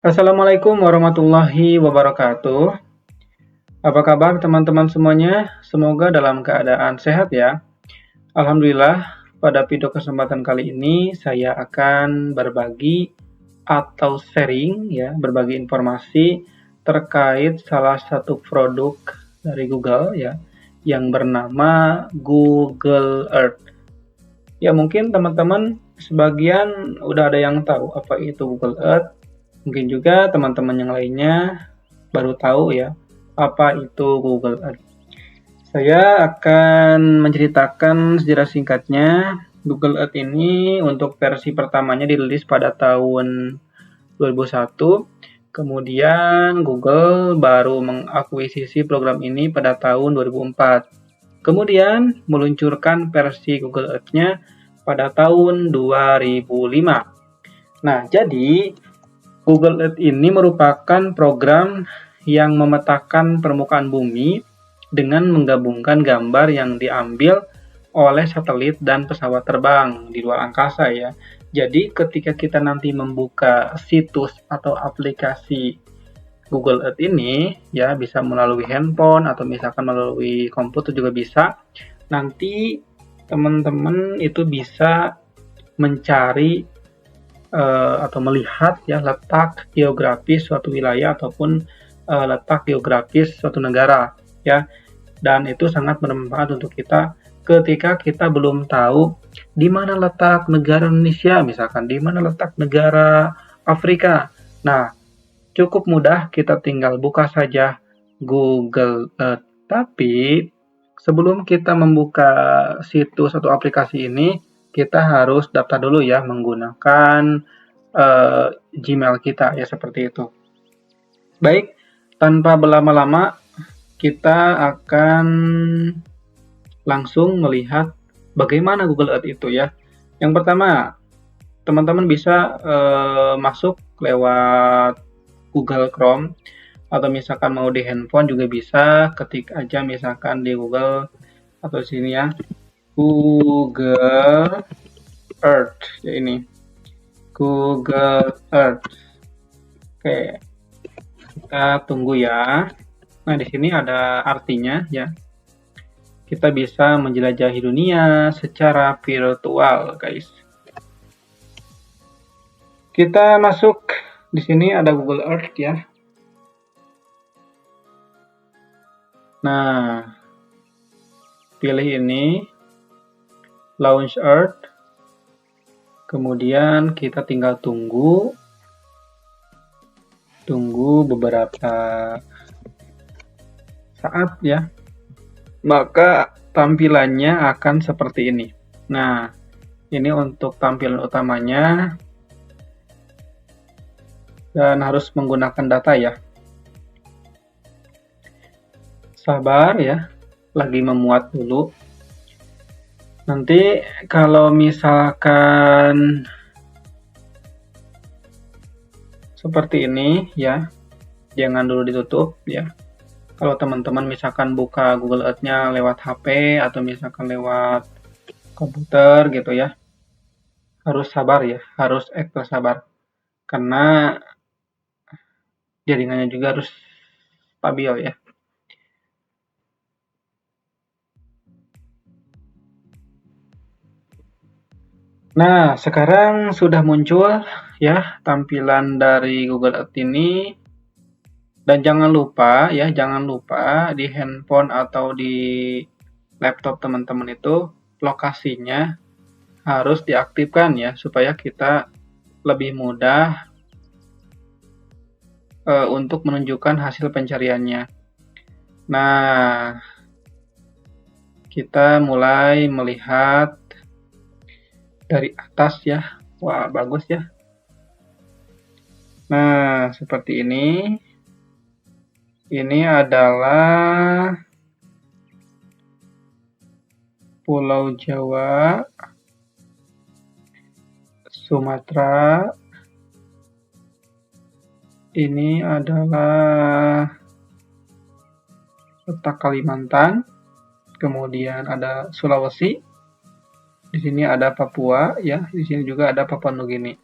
Assalamualaikum warahmatullahi wabarakatuh. Apa kabar teman-teman semuanya? Semoga dalam keadaan sehat ya. Alhamdulillah, pada video kesempatan kali ini saya akan berbagi atau sharing ya, berbagi informasi terkait salah satu produk dari Google ya, yang bernama Google Earth. Ya mungkin teman-teman sebagian udah ada yang tahu apa itu Google Earth. Mungkin juga teman-teman yang lainnya baru tahu ya apa itu Google Earth. Saya akan menceritakan sejarah singkatnya. Google Earth ini untuk versi pertamanya dirilis pada tahun 2001. Kemudian Google baru mengakuisisi program ini pada tahun 2004. Kemudian meluncurkan versi Google Earth-nya pada tahun 2005. Nah, jadi Google Earth ini merupakan program yang memetakan permukaan bumi dengan menggabungkan gambar yang diambil oleh satelit dan pesawat terbang di luar angkasa ya. Jadi ketika kita nanti membuka situs atau aplikasi Google Earth ini ya bisa melalui handphone atau misalkan melalui komputer juga bisa. Nanti teman-teman itu bisa mencari atau melihat ya letak geografis suatu wilayah ataupun letak geografis suatu negara ya, dan itu sangat bermanfaat untuk kita ketika kita belum tahu di mana letak negara Indonesia, misalkan di mana letak negara Afrika. Nah, cukup mudah, kita tinggal buka saja Google Earth. Tapi sebelum kita membuka situs atau aplikasi ini, kita harus daftar dulu ya menggunakan Gmail kita ya, seperti itu. Baik, tanpa berlama-lama kita akan langsung melihat bagaimana Google Earth itu ya. Yang pertama, teman-teman bisa masuk lewat Google Chrome atau misalkan mau di handphone juga bisa, ketik aja misalkan di Google atau sini ya, Google Earth ya, ini Google Earth. Oke, kita tunggu ya. Nah, di sini ada artinya ya. Kita bisa menjelajahi dunia secara virtual, guys. Kita masuk, di sini ada Google Earth ya. Nah, pilih ini, Launch Earth. Kemudian kita tinggal tunggu beberapa saat ya. Maka tampilannya akan seperti ini. Nah, ini untuk tampilan utamanya dan harus menggunakan data ya. Sabar ya, lagi memuat dulu. Nanti kalau misalkan seperti ini ya, jangan dulu ditutup ya. Kalau teman-teman misalkan buka Google Earth-nya lewat HP atau misalkan lewat komputer gitu ya, harus sabar ya, harus ekstra sabar. Karena jaringannya juga harus stabil ya. Nah, sekarang sudah muncul ya tampilan dari Google Earth ini. Dan jangan lupa ya, jangan lupa di handphone atau di laptop teman-teman itu lokasinya harus diaktifkan ya, supaya kita lebih mudah untuk menunjukkan hasil pencariannya. Nah, kita mulai melihat dari atas ya. Wah, bagus ya. Nah, seperti ini. Ini adalah Pulau Jawa, Sumatera. Ini adalah letak Kalimantan. Kemudian ada Sulawesi. Di sini ada Papua ya, di sini juga ada Papua Nugini.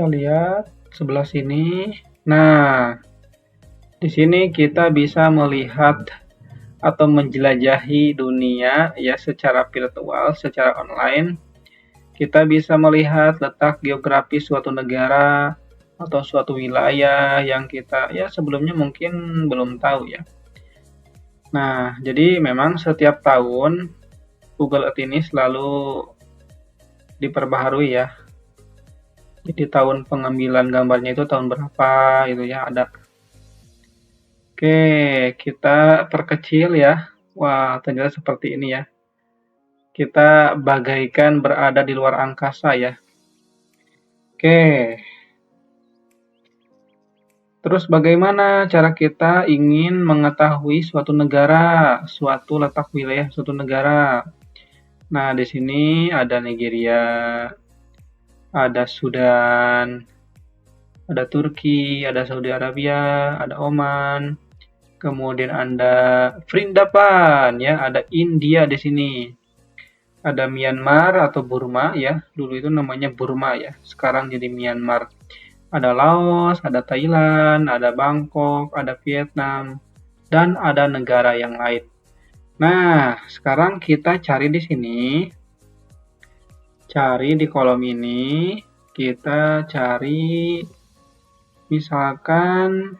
Kita lihat sebelah sini. Nah, di sini kita bisa melihat atau menjelajahi dunia ya secara virtual, secara online. Kita bisa melihat letak geografis suatu negara atau suatu wilayah yang kita ya sebelumnya mungkin belum tahu ya. Nah, jadi memang setiap tahun Google Earth ini selalu diperbaharui ya. Jadi tahun pengambilan gambarnya itu tahun berapa itu ya ada. Oke, kita perkecil ya. Wah, ternyata seperti ini ya. Kita bagaikan berada di luar angkasa ya. Oke. Terus bagaimana cara kita ingin mengetahui suatu negara, suatu letak wilayah suatu negara? Nah, di sini ada Nigeria, ada Sudan, ada Turki, ada Saudi Arabia, ada Oman, kemudian ada Vrindavan ya, ada India di sini. Ada Myanmar atau Burma ya, dulu itu namanya Burma ya, sekarang jadi Myanmar. Ada Laos, ada Thailand, ada Bangkok, ada Vietnam, dan ada negara yang lain. Nah, sekarang kita cari di sini. Cari di kolom ini, kita cari misalkan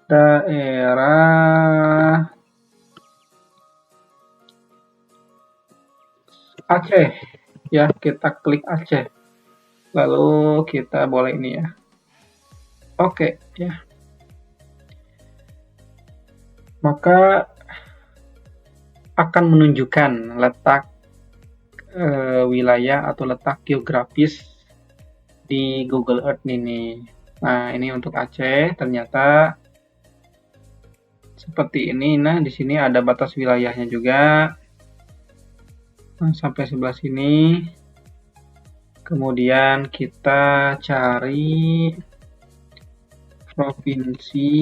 daerah Aceh. Ya, kita klik Aceh. Lalu kita boleh ini ya. Oke, ya. Maka akan menunjukkan letak wilayah atau letak geografis di Google Earth ini. Nah, ini untuk Aceh ternyata seperti ini. Nah, di sini ada batas wilayahnya juga. Nah, sampai sebelah sini. Kemudian kita cari Provinsi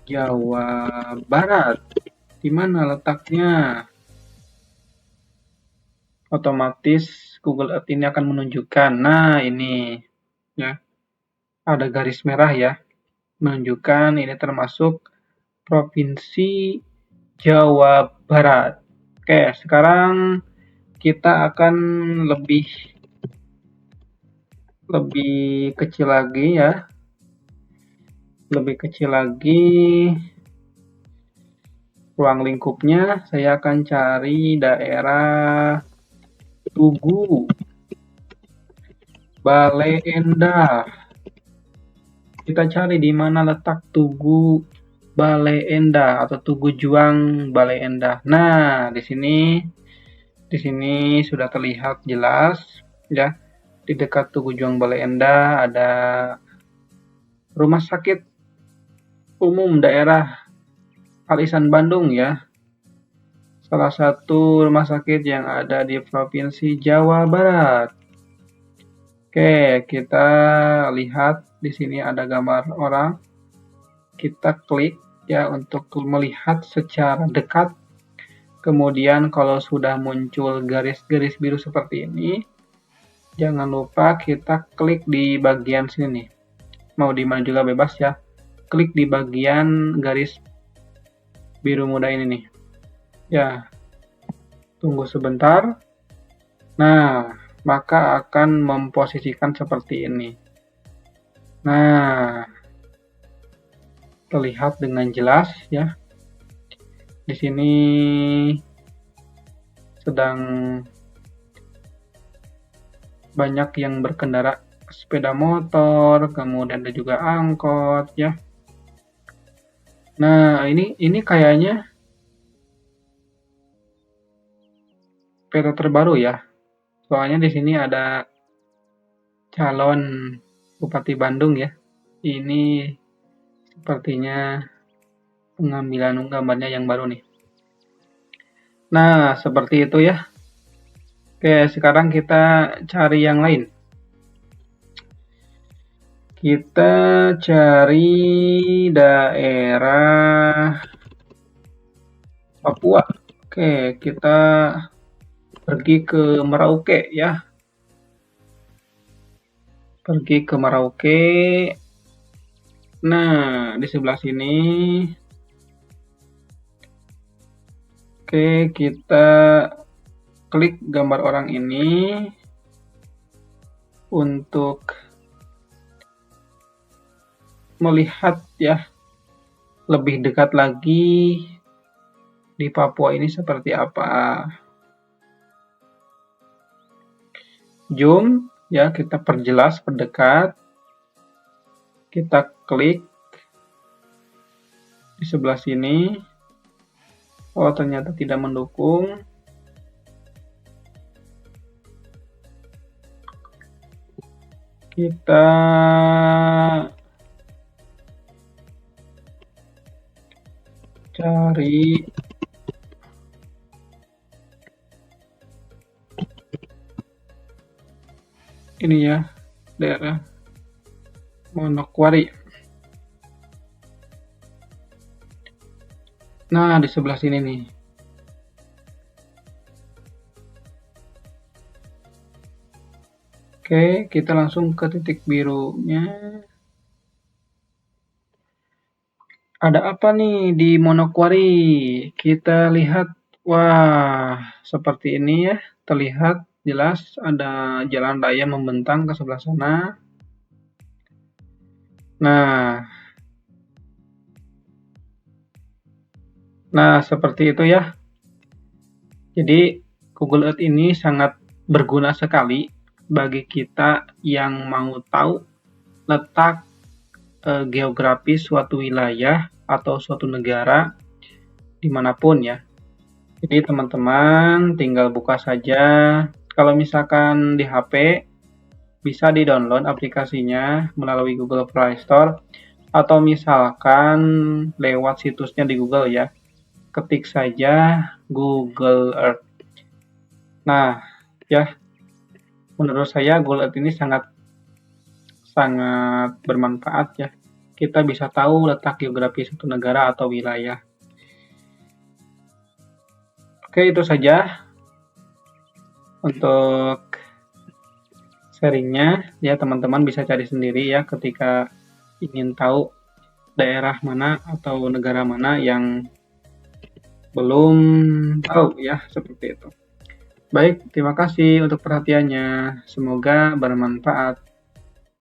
Jawa Barat. Di mana letaknya? Otomatis Google Earth ini akan menunjukkan. Nah, ini ya. Ada garis merah ya. Menunjukkan ini termasuk Provinsi Jawa Barat. Oke, sekarang kita akan lebih kecil lagi ya. Lebih kecil lagi ruang lingkupnya. Saya akan cari daerah Tugu, Bale Endah. Kita cari di mana letak Tugu Bale Endah atau Tugu Juang Bale Endah. Nah, di sini sudah terlihat jelas ya. Di dekat Tugu Juang Bale Endah ada Rumah Sakit Umum Daerah Al-Ihsan Bandung ya. Salah satu rumah sakit yang ada di Provinsi Jawa Barat. Oke, kita lihat di sini ada gambar orang. Kita klik ya untuk melihat secara dekat. Kemudian kalau sudah muncul garis-garis biru seperti ini, jangan lupa kita klik di bagian sini nih. Mau di mana juga bebas ya. Klik di bagian garis biru muda ini nih. Ya, tunggu sebentar. Nah, maka akan memposisikan seperti ini. Nah, terlihat dengan jelas ya. Di sini sedang banyak yang berkendara sepeda motor, kemudian ada juga angkot ya. Nah, ini kayaknya peta terbaru ya. Soalnya di sini ada calon Bupati Bandung ya. Ini sepertinya pengambilan gambarnya yang baru nih. Nah, seperti itu ya. Oke, sekarang kita cari yang lain. Kita cari daerah Papua. Oke, kita pergi ke Merauke ya. Pergi ke Merauke. Nah, di sebelah sini. Oke, kita klik gambar orang ini untuk melihat ya lebih dekat lagi di Papua ini seperti apa. Zoom ya, kita perjelas, perdekat. Kita klik di sebelah sini. Oh, ternyata tidak mendukung. Kita cari ini ya, daerah Manokwari. Nah, di sebelah sini nih. Oke, kita langsung ke titik birunya. Ada apa nih di Manokwari? Kita lihat, wah, seperti ini ya. Terlihat jelas ada jalan raya membentang ke sebelah sana. Nah, seperti itu ya. Jadi, Google Earth ini sangat berguna sekali bagi kita yang mau tahu letak geografis suatu wilayah atau suatu negara dimanapun ya. Jadi teman-teman tinggal buka saja. Kalau misalkan di HP bisa di-download aplikasinya melalui Google Play Store atau misalkan lewat situsnya di Google ya. Ketik saja Google Earth. Nah, ya menurut saya Google Earth ini sangat bermanfaat ya. Kita bisa tahu letak geografis suatu negara atau wilayah. Oke, itu saja untuk sharingnya. Ya, teman-teman bisa cari sendiri ya ketika ingin tahu daerah mana atau negara mana yang belum tahu ya, seperti itu. Baik, terima kasih untuk perhatiannya. Semoga bermanfaat.